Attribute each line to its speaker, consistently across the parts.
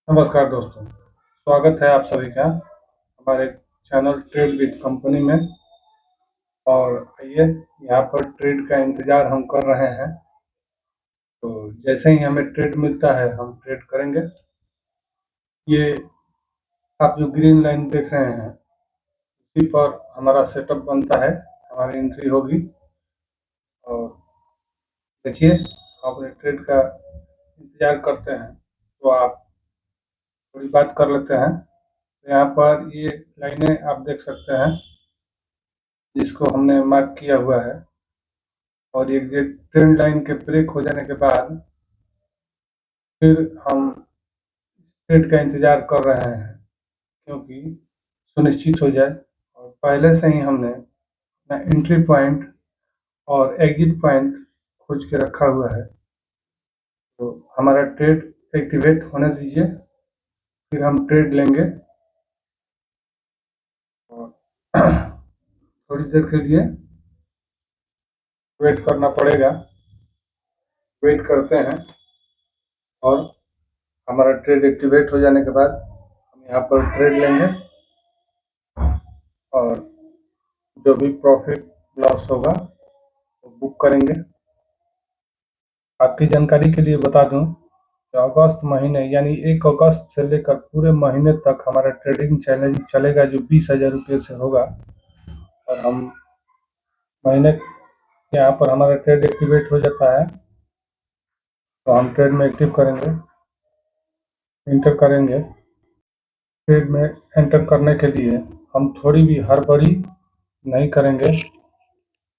Speaker 1: नमस्कार दोस्तों, स्वागत है आप सभी का हमारे चैनल ट्रेड विद कंपनी में। और आइए, यहाँ पर ट्रेड का इंतज़ार हम कर रहे हैं। तो जैसे ही हमें ट्रेड मिलता है हम ट्रेड करेंगे। ये आप जो ग्रीन लाइन देख रहे हैं, इसी पर हमारा सेटअप बनता है, हमारी एंट्री होगी। और देखिए, अपने ट्रेड का इंतज़ार करते हैं तो आप थोड़ी बात कर लेते हैं। तो यहाँ पर ये लाइनें आप देख सकते हैं, जिसको हमने मार्क किया हुआ है। और एक ट्रेंड लाइन के ब्रेक हो जाने के बाद फिर हम ट्रेड का इंतज़ार कर रहे हैं, क्योंकि सुनिश्चित हो जाए। और पहले से ही हमने अपना एंट्री पॉइंट और एग्जिट पॉइंट खोज के रखा हुआ है। तो हमारा ट्रेड एक्टिवेट होने दीजिए, फिर हम ट्रेड लेंगे। और थोड़ी देर के लिए वेट करना पड़ेगा। वेट करते हैं और हमारा ट्रेड एक्टिवेट हो जाने के बाद हम यहाँ पर ट्रेड लेंगे और जो भी प्रॉफिट लॉस होगा वो बुक करेंगे। आपकी जानकारी के लिए बता दूं कि अगस्त महीने यानी 1 अगस्त से लेकर पूरे महीने तक हमारा ट्रेडिंग चैलेंज चलेगा, जो 20,000 रुपये से होगा। और हम महीने यहाँ पर हमारा ट्रेड एक्टिवेट हो जाता है तो हम ट्रेड में एक्टिव करेंगे, इंटर करेंगे। ट्रेड में एंटर करने के लिए हम थोड़ी भी हड़बड़ी नहीं करेंगे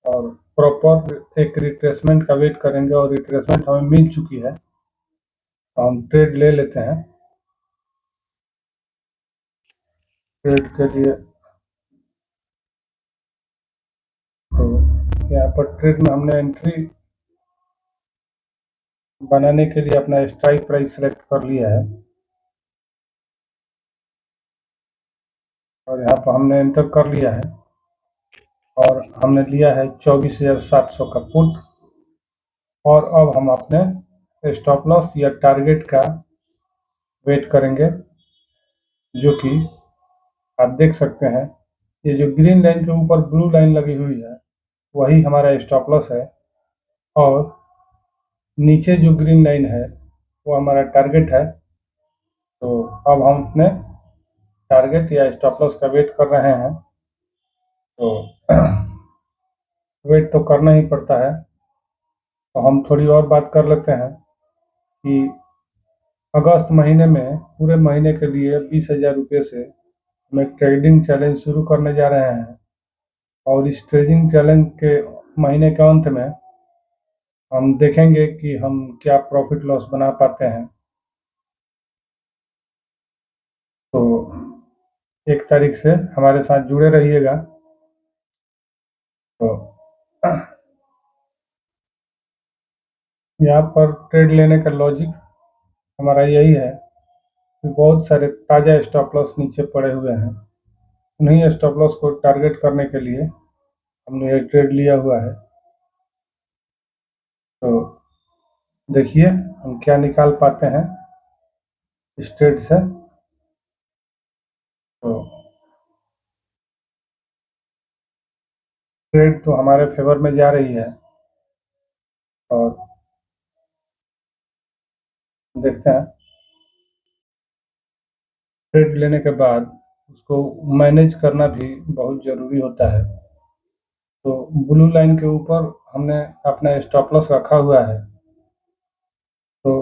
Speaker 1: और प्रॉपर एक रिट्रेसमेंट का वेट करेंगे। और रिट्रेसमेंट हमें मिल चुकी है तो हम ट्रेड ले लेते हैं। ट्रेड के लिए तो यहाँ पर ट्रेड में हमने एंट्री बनाने के लिए अपना स्ट्राइक प्राइस सेलेक्ट कर लिया है और यहाँ पर हमने एंटर कर लिया है। और हमने लिया है 24,700 का पुट। और अब हम अपने स्टॉप लॉस या टारगेट का वेट करेंगे, जो कि आप देख सकते हैं, ये जो ग्रीन लाइन के ऊपर ब्लू लाइन लगी हुई है वही हमारा स्टॉप लॉस है। और नीचे जो ग्रीन लाइन है वो हमारा टारगेट है। तो अब हम अपने टारगेट या स्टॉप लॉस का वेट कर रहे हैं। तो वेट तो करना ही पड़ता है। तो हम थोड़ी और बात कर लेते हैं कि अगस्त महीने में पूरे महीने के लिए 20,000 रुपये से हम एक ट्रेडिंग चैलेंज शुरू करने जा रहे हैं। और इस ट्रेडिंग चैलेंज के महीने के अंत में हम देखेंगे कि हम क्या प्रॉफिट लॉस बना पाते हैं। तो 1 तारीख से हमारे साथ जुड़े रहिएगा। तो यहाँ पर ट्रेड लेने का लॉजिक हमारा यही है कि बहुत सारे ताज़ा स्टॉप लॉस नीचे पड़े हुए हैं। उन्हीं स्टॉप लॉस को टारगेट करने के लिए हमने ये ट्रेड लिया हुआ है। तो देखिए हम क्या निकाल पाते हैं इस ट्रेड से। तो ट्रेड तो हमारे फेवर में जा रही है और देखते हैं। ट्रेड लेने के बाद उसको मैनेज करना भी बहुत ज़रूरी होता है। तो ब्लू लाइन के ऊपर हमने अपना स्टॉप लॉस रखा हुआ है। तो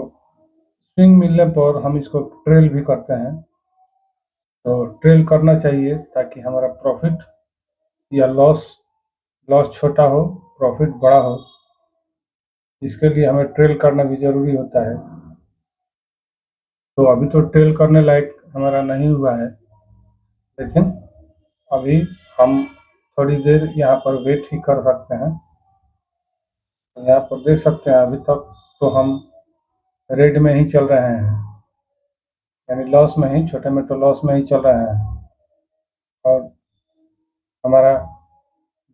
Speaker 1: स्विंग मिलने पर हम इसको ट्रेल भी करते हैं। तो ट्रेल करना चाहिए ताकि हमारा प्रॉफिट या लॉस लॉस छोटा हो, प्रॉफिट बड़ा हो। इसके लिए हमें ट्रेल करना भी ज़रूरी होता है। तो अभी तो ट्रेल करने लायक हमारा नहीं हुआ है, लेकिन अभी हम थोड़ी देर यहाँ पर वेट ही कर सकते हैं। यहाँ पर देख सकते हैं अभी तक तो हम रेड में ही चल रहे हैं, यानी लॉस में ही, छोटे मोटे लॉस में ही चल रहे हैं। और हमारा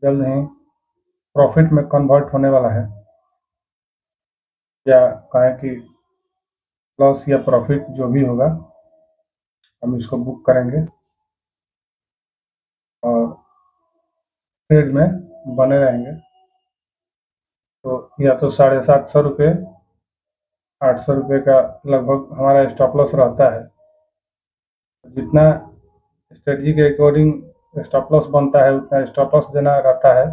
Speaker 1: जल्द ही प्रॉफिट में कन्वर्ट होने वाला है, या कहें कि लॉस या प्रॉफिट जो भी होगा। हम इसको बुक करेंगे और ट्रेड में बने रहेंगे। तो या तो 750 रुपये, 800 रुपये का लगभग हमारा स्टॉप लॉस रहता है। जितना स्ट्रेटजी के अकॉर्डिंग स्टॉप लॉस बनता है उतना स्टॉप लॉस देना रहता है,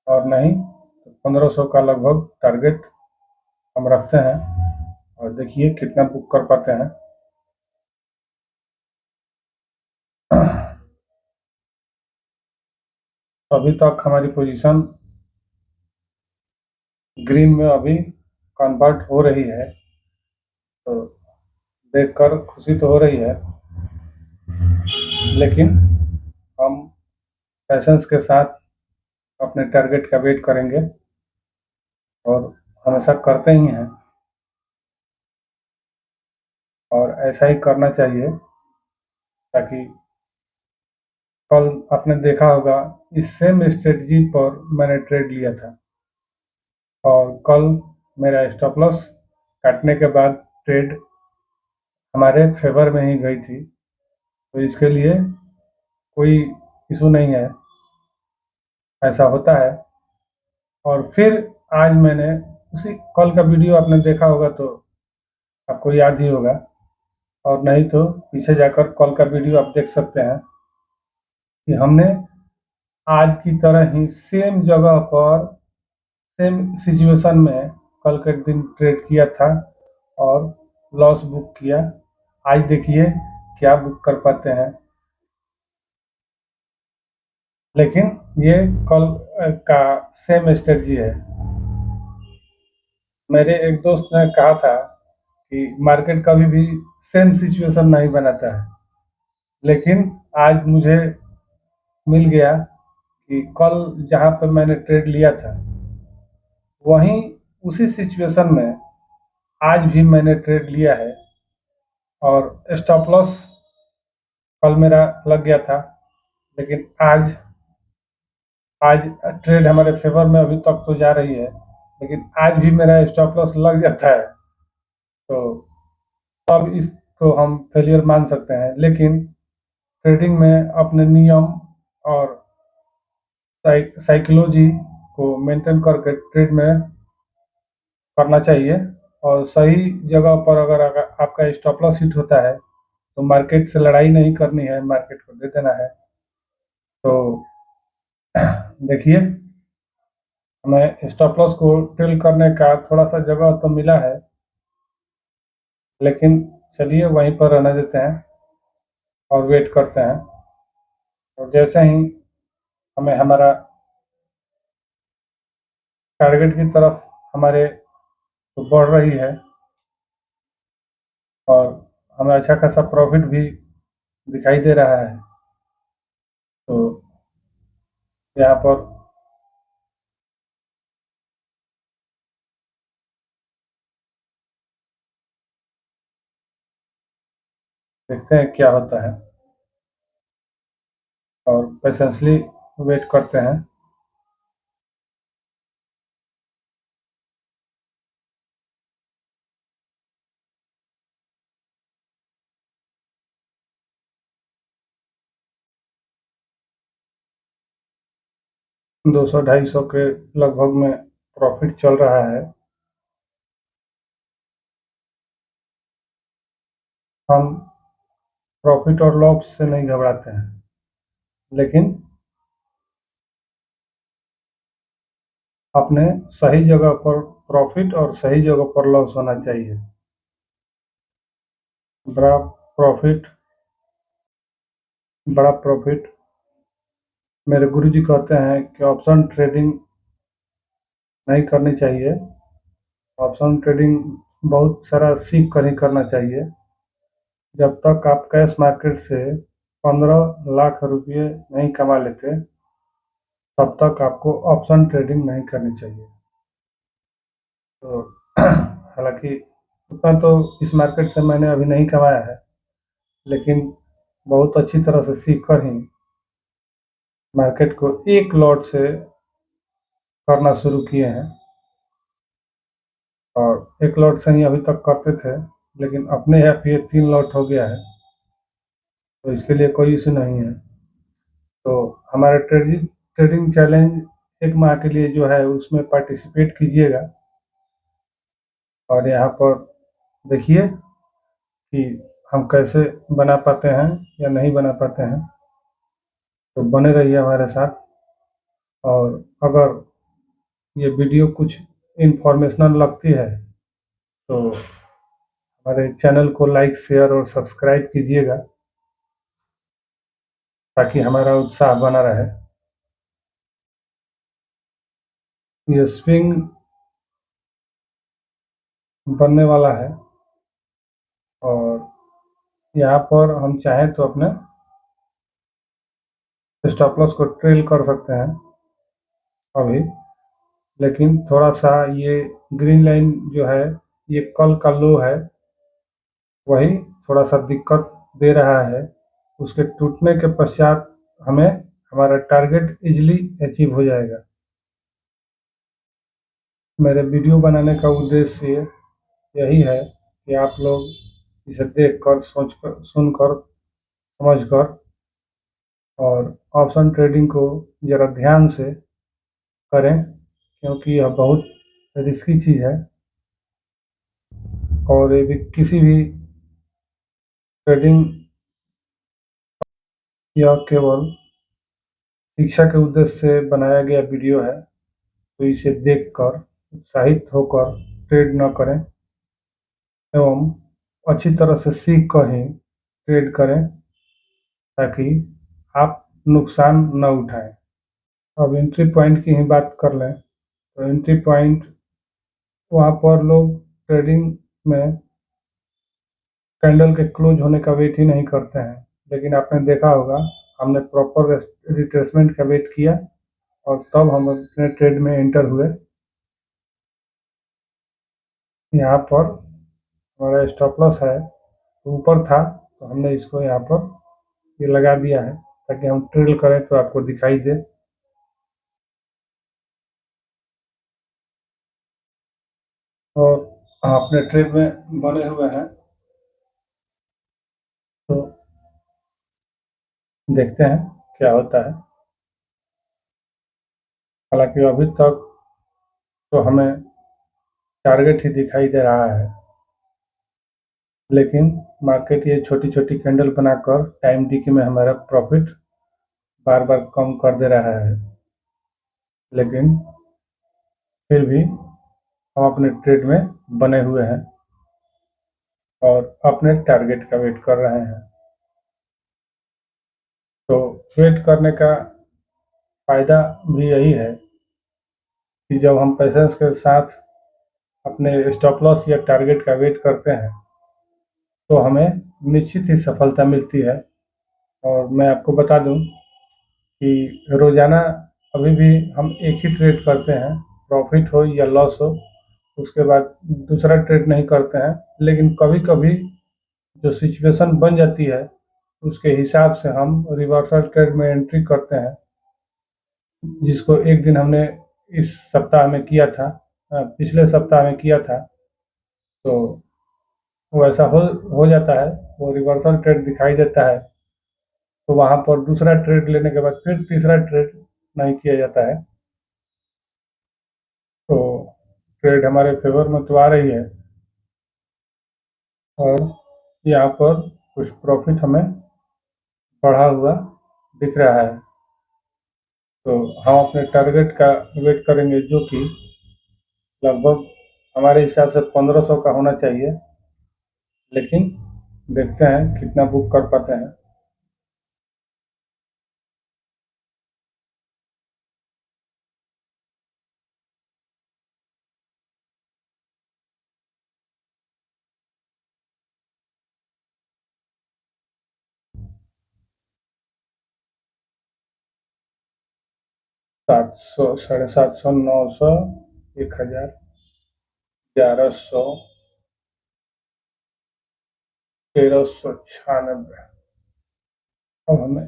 Speaker 1: और नहीं तो 1500 का लगभग टारगेट हम रखते हैं। और देखिए कितना बुक कर पाते हैं। अभी तक हमारी पोजीशन ग्रीन में अभी कन्वर्ट हो रही है, तो देखकर खुशी तो हो रही है, लेकिन हम पैशंस के साथ अपने टारगेट का वेट करेंगे और हमेशा करते ही हैं, और ऐसा ही करना चाहिए। ताकि कल आपने देखा होगा इस सेम स्ट्रेटजी पर मैंने ट्रेड लिया था, और कल मेरा स्टॉप लॉस काटने के बाद ट्रेड हमारे फेवर में ही गई थी। तो इसके लिए कोई इशू नहीं है, ऐसा होता है। और फिर आज मैंने उसी कल का वीडियो आपने देखा होगा तो आपको याद ही होगा, और नहीं तो पीछे जाकर कल का वीडियो आप देख सकते हैं कि हमने आज की तरह ही सेम जगह पर सेम सिचुएशन में कल के दिन ट्रेड किया था और लॉस बुक किया। आज देखिए क्या बुक कर पाते हैं। लेकिन ये कल का सेम स्ट्रेटजी है। मेरे एक दोस्त ने कहा था कि मार्केट कभी भी सेम सिचुएशन नहीं बनाता है, लेकिन आज मुझे मिल गया कि कल जहाँ पे मैंने ट्रेड लिया था वहीं उसी सिचुएशन में आज भी मैंने ट्रेड लिया है, और स्टॉप लॉस कल मेरा लग गया था। लेकिन आज आज ट्रेड हमारे फेवर में अभी तक तो जा रही है, लेकिन आज भी मेरा स्टॉप लॉस लग जाता है, तो अब इसको हम फेलियर मान सकते हैं। लेकिन ट्रेडिंग में अपने नियम और साइकोलॉजी को मेंटेन करके ट्रेड में करना चाहिए, और सही जगह पर अगर आपका स्टॉप लॉस हिट होता है तो मार्केट से लड़ाई नहीं करनी है, मार्केट को दे देना है। तो देखिए हमें स्टॉप लॉस को ट्रेल करने का थोड़ा सा जगह तो मिला है, लेकिन चलिए वहीं पर रहने देते हैं और वेट करते हैं। और जैसे ही हमें हमारा टारगेट की तरफ हमारे तो बढ़ रही है, और हमें अच्छा खासा प्रॉफिट भी दिखाई दे रहा है, तो यहाँ पर देखते हैं क्या होता है और पेशेंसली वेट करते हैं। दो सौ 250 के लगभग में प्रॉफिट चल रहा है। हम प्रॉफिट और लॉस से नहीं घबराते हैं, लेकिन अपने सही जगह पर प्रॉफिट और सही जगह पर लॉस होना चाहिए। बड़ा प्रॉफिट बड़ा प्रॉफिट मेरे गुरुजी कहते हैं कि ऑप्शन ट्रेडिंग नहीं करनी चाहिए। ऑप्शन ट्रेडिंग बहुत सारा सीख कर ही करना चाहिए। जब तक आप कैश मार्केट से 15 लाख रुपये नहीं कमा लेते तब तक आपको ऑप्शन ट्रेडिंग नहीं करनी चाहिए। तो हालांकि उतना तो इस मार्केट से मैंने अभी नहीं कमाया है, लेकिन बहुत अच्छी तरह से सीख कर ही मार्केट को एक लॉट से करना शुरू किए हैं, और एक लॉट से ही अभी तक करते थे, लेकिन अपने आप ये 3 लॉट हो गया है। तो इसके लिए कोई इशू नहीं है। तो हमारा ट्रेडिंग ट्रेडिंग चैलेंज 1 माह के लिए जो है उसमें पार्टिसिपेट कीजिएगा और यहाँ पर देखिए कि हम कैसे बना पाते हैं या नहीं बना पाते हैं। तो बने रहिए हमारे साथ। और अगर ये वीडियो कुछ इन्फॉर्मेशनल लगती है तो हमारे चैनल को लाइक शेयर और सब्सक्राइब कीजिएगा ताकि हमारा उत्साह बना रहे। ये स्विंग बनने वाला है और यहाँ पर हम चाहें तो अपने स्टॉप लॉस को ट्रेल कर सकते हैं अभी, लेकिन थोड़ा सा ये ग्रीन लाइन जो है ये कल का लो है, वही थोड़ा सा दिक्कत दे रहा है। उसके टूटने के पश्चात हमें हमारा टारगेट इजीली अचीव हो जाएगा। मेरे वीडियो बनाने का उद्देश्य यही है कि आप लोग इसे देखकर, सोचकर, सुनकर, समझकर और ऑप्शन ट्रेडिंग को ज़रा ध्यान से करें, क्योंकि यह बहुत रिस्की चीज़ है और ये भी किसी भी ट्रेडिंग या केवल शिक्षा के उद्देश्य से बनाया गया वीडियो है। तो इसे देखकर उत्साहित होकर ट्रेड न करें एवं अच्छी तरह से सीख कर ही ट्रेड करें ताकि आप नुकसान न उठाएं। अब एंट्री पॉइंट की ही बात कर लें तो एंट्री पॉइंट वहाँ पर लोग ट्रेडिंग में कैंडल के क्लोज होने का वेट ही नहीं करते हैं, लेकिन आपने देखा होगा हमने प्रॉपर रिट्रेसमेंट का वेट किया और तब हम अपने ट्रेड में एंटर हुए। यहाँ पर हमारा स्टॉप लॉस है तो ऊपर था, तो हमने इसको यहाँ पर ये लगा दिया है ताकि हम ट्रेल करें तो आपको दिखाई दे। और हम अपने ट्रेड में बने हुए हैं, तो देखते हैं क्या होता है। हालांकि अभी तक तो हमें टारगेट ही दिखाई दे रहा है, लेकिन मार्केट ये छोटी छोटी कैंडल बनाकर टाइम डिके में हमारा प्रॉफिट बार बार कम कर दे रहा है, लेकिन फिर भी हम अपने ट्रेड में बने हुए हैं और अपने टारगेट का वेट कर रहे हैं। तो वेट करने का फ़ायदा भी यही है कि जब हम पेशेंस के साथ अपने स्टॉप लॉस या टारगेट का वेट करते हैं तो हमें निश्चित ही सफलता मिलती है। और मैं आपको बता दूं कि रोज़ाना अभी भी हम एक ही ट्रेड करते हैं, प्रॉफिट हो या लॉस हो, उसके बाद दूसरा ट्रेड नहीं करते हैं। लेकिन कभी-कभी जो सिचुएशन बन जाती है उसके हिसाब से हम रिवर्सल ट्रेड में एंट्री करते हैं, जिसको एक दिन हमने इस सप्ताह में किया था, पिछले सप्ताह में किया था। तो वो ऐसा हो जाता है, वो रिवर्सल ट्रेड दिखाई देता है, तो वहाँ पर दूसरा ट्रेड लेने के बाद फिर तीसरा ट्रेड नहीं किया जाता है। तो ट्रेड हमारे फेवर में तो आ रही है और यहाँ पर कुछ प्रॉफिट हमें बढ़ा हुआ दिख रहा है। तो हम अपने टारगेट का वेट करेंगे जो कि लगभग हमारे हिसाब से 1500 का होना चाहिए, लेकिन देखते हैं कितना बुक कर पाते हैं। सात सौ, 750, 900, 1000, 1100, 1396। अब हमें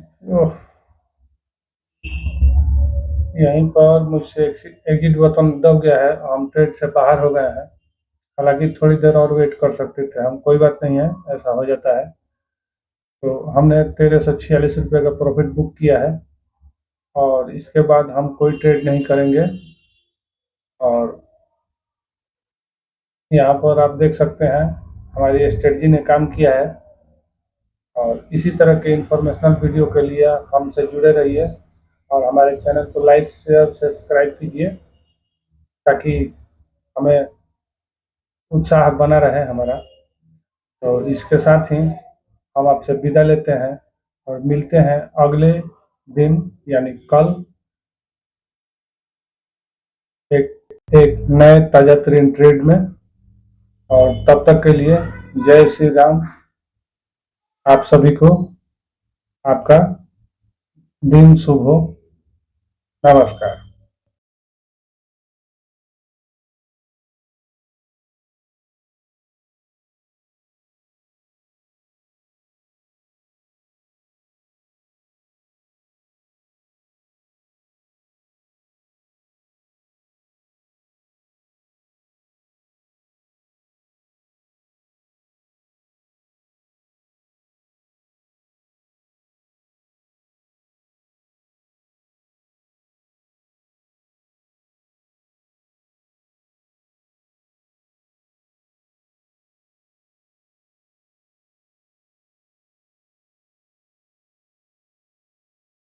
Speaker 1: यहीं पर मुझसे एग्जिट बटन दब गया है, हम ट्रेड से बाहर हो गए हैं। हालांकि थोड़ी देर और वेट कर सकते थे हम, कोई बात नहीं है, ऐसा हो जाता है। तो हमने 1346 रुपये का प्रॉफिट बुक किया है और इसके बाद हम कोई ट्रेड नहीं करेंगे। और यहाँ पर आप देख सकते हैं हमारी स्ट्रेटजी ने काम किया है। और इसी तरह के इंफॉर्मेशनल वीडियो के लिए हमसे जुड़े रहिए और हमारे चैनल को लाइक शेयर सब्सक्राइब कीजिए ताकि हमें उत्साह बना रहे हमारा। तो इसके साथ ही हम आपसे विदा लेते हैं और मिलते हैं अगले दिन यानी कल एक नए ताज़ा तरीन ट्रेड में। और तब तक के लिए जय श्री राम। आप सभी को आपका दिन शुभ हो। नमस्कार।